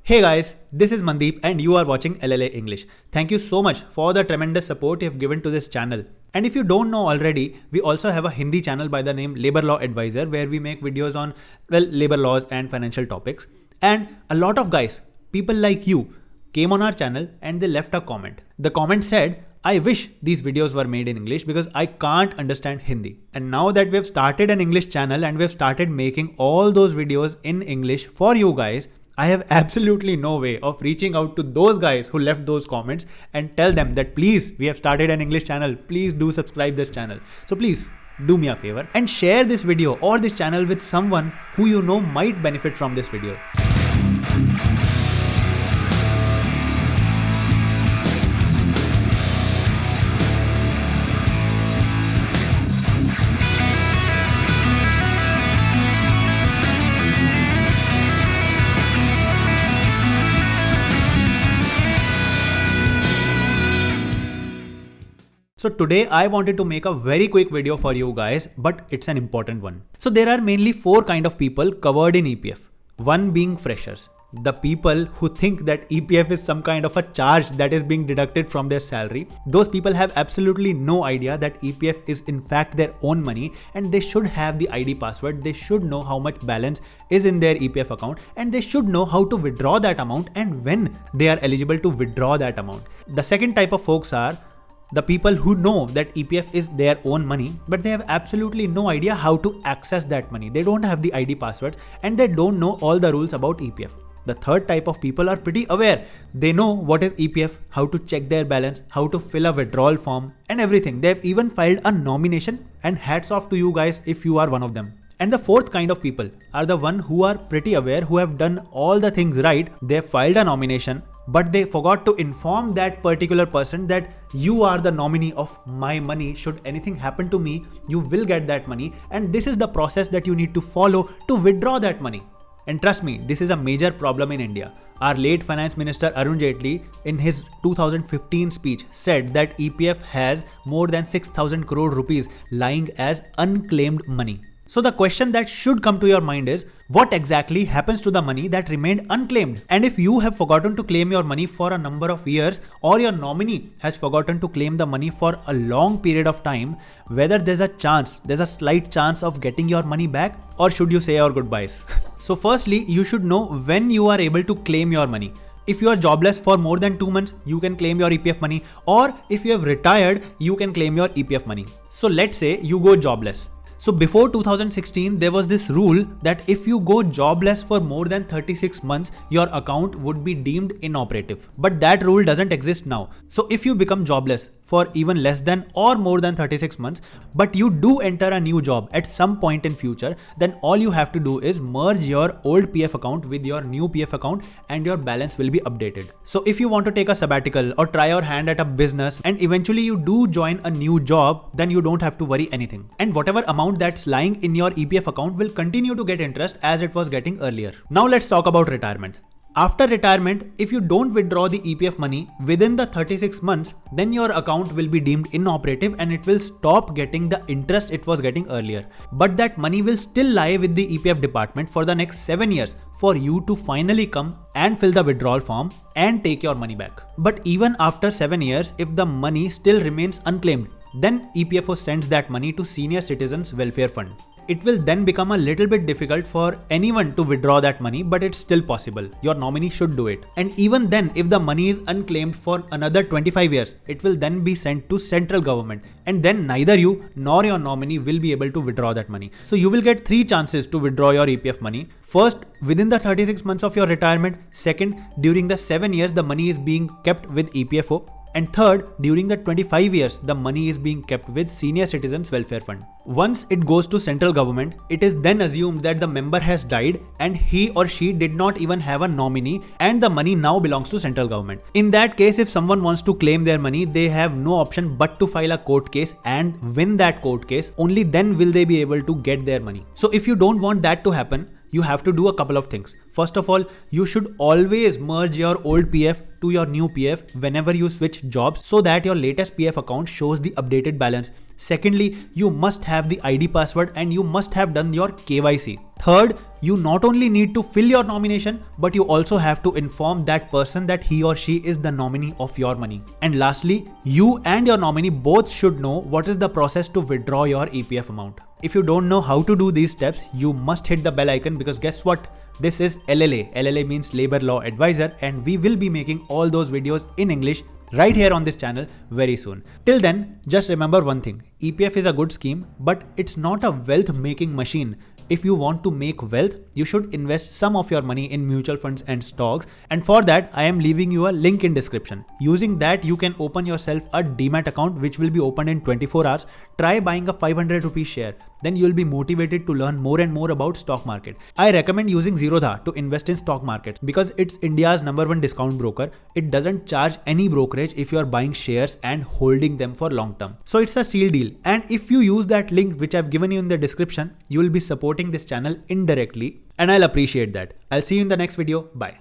Hey guys, this is Mandeep and you are watching LLA English. Thank you so much for the tremendous support you have given to this channel. And if you don't know already, we also have a Hindi channel by the name Labor Law Advisor where we make videos on, labor laws and financial topics. And a lot of guys, people like you, came on our channel and they left a comment. The comment said, I wish these videos were made in English because I can't understand Hindi. And now that we've started an English channel and we've started making all those videos in English for you guys, I have absolutely no way of reaching out to those guys who left those comments and tell them that please, we have started an English channel. Please do subscribe this channel. So please do me a favor and share this video or this channel with someone who you know might benefit from this video. So today I wanted to make a very quick video for you guys, but it's an important one. So there are mainly four kind of people covered in EPF. One being freshers, the people who think that EPF is some kind of a charge that is being deducted from their salary. Those people have absolutely no idea that EPF is in fact their own money and they should have the ID password. They should know how much balance is in their EPF account and they should know how to withdraw that amount and when they are eligible to withdraw that amount. The second type of folks are the people who know that EPF is their own money, but they have absolutely no idea how to access that money. They don't have the ID passwords and they don't know all the rules about EPF. The third type of people are pretty aware. They know what is EPF, how to check their balance, how to fill a withdrawal form and everything. They've even filed a nomination, and hats off to you guys if you are one of them. And the fourth kind of people are the one who are pretty aware, who have done all the things right. They filed a nomination, but they forgot to inform that particular person that you are the nominee of my money. Should anything happen to me, you will get that money. And this is the process that you need to follow to withdraw that money. And trust me, this is a major problem in India. Our late Finance Minister Arun Jaitley in his 2015 speech said that EPF has more than 6,000 crore rupees lying as unclaimed money. So the question that should come to your mind is, what exactly happens to the money that remained unclaimed? And if you have forgotten to claim your money for a number of years, or your nominee has forgotten to claim the money for a long period of time, whether there's a slight chance of getting your money back, or should you say your goodbyes? So firstly, you should know when you are able to claim your money. If you are jobless for more than 2 months, you can claim your EPF money, or if you have retired, you can claim your EPF money. So let's say you go jobless. So before 2016, there was this rule that if you go jobless for more than 36 months, your account would be deemed inoperative. But that rule doesn't exist now. So if you become jobless for even less than or more than 36 months, but you do enter a new job at some point in future, then all you have to do is merge your old PF account with your new PF account and your balance will be updated. So if you want to take a sabbatical or try your hand at a business and eventually you do join a new job, then you don't have to worry anything. And whatever amount that's lying in your EPF account will continue to get interest as it was getting earlier. Now let's talk about retirement. After retirement, if you don't withdraw the EPF money within the 36 months, then your account will be deemed inoperative and it will stop getting the interest it was getting earlier. But that money will still lie with the EPF department for the next 7 years for you to finally come and fill the withdrawal form and take your money back. But even after 7 years, if the money still remains unclaimed, then EPFO sends that money to Senior Citizens Welfare Fund. It will then become a little bit difficult for anyone to withdraw that money, but it's still possible. Your nominee should do it. And even then, if the money is unclaimed for another 25 years, it will then be sent to central government. And then neither you nor your nominee will be able to withdraw that money. So you will get 3 chances to withdraw your EPF money. First, within the 36 months of your retirement. Second, during the 7 years the money is being kept with EPFO. And third, during the 25 years, the money is being kept with Senior Citizens Welfare Fund. Once it goes to central government, it is then assumed that the member has died and he or she did not even have a nominee and the money now belongs to central government. In that case, if someone wants to claim their money, they have no option but to file a court case and win that court case. Only then will they be able to get their money. So if you don't want that to happen, you have to do a couple of things. First of all, you should always merge your old PF to your new PF whenever you switch jobs so that your latest PF account shows the updated balance. Secondly, you must have the ID password and you must have done your KYC. Third, you not only need to fill your nomination, but you also have to inform that person that he or she is the nominee of your money. And lastly, you and your nominee both should know what is the process to withdraw your EPF amount. If you don't know how to do these steps, you must hit the bell icon, because guess what? This is LLA. LLA means Labor Law Advisor, and we will be making all those videos in English right here on this channel very soon. Till then, just remember one thing. EPF is a good scheme, but it's not a wealth making machine. If you want to make wealth, you should invest some of your money in mutual funds and stocks. And for that, I am leaving you a link in description. Using that, you can open yourself a Demat account, which will be opened in 24 hours. Try buying a 500 rupee share. Then you will be motivated to learn more and more about stock market. I recommend using Zerodha to invest in stock markets because it's India's #1 discount broker. It doesn't charge any brokerage if you are buying shares and holding them for long term. So it's a seal deal. And if you use that link which I've given you in the description, you will be supporting this channel indirectly, and I'll appreciate that. I'll see you in the next video. Bye.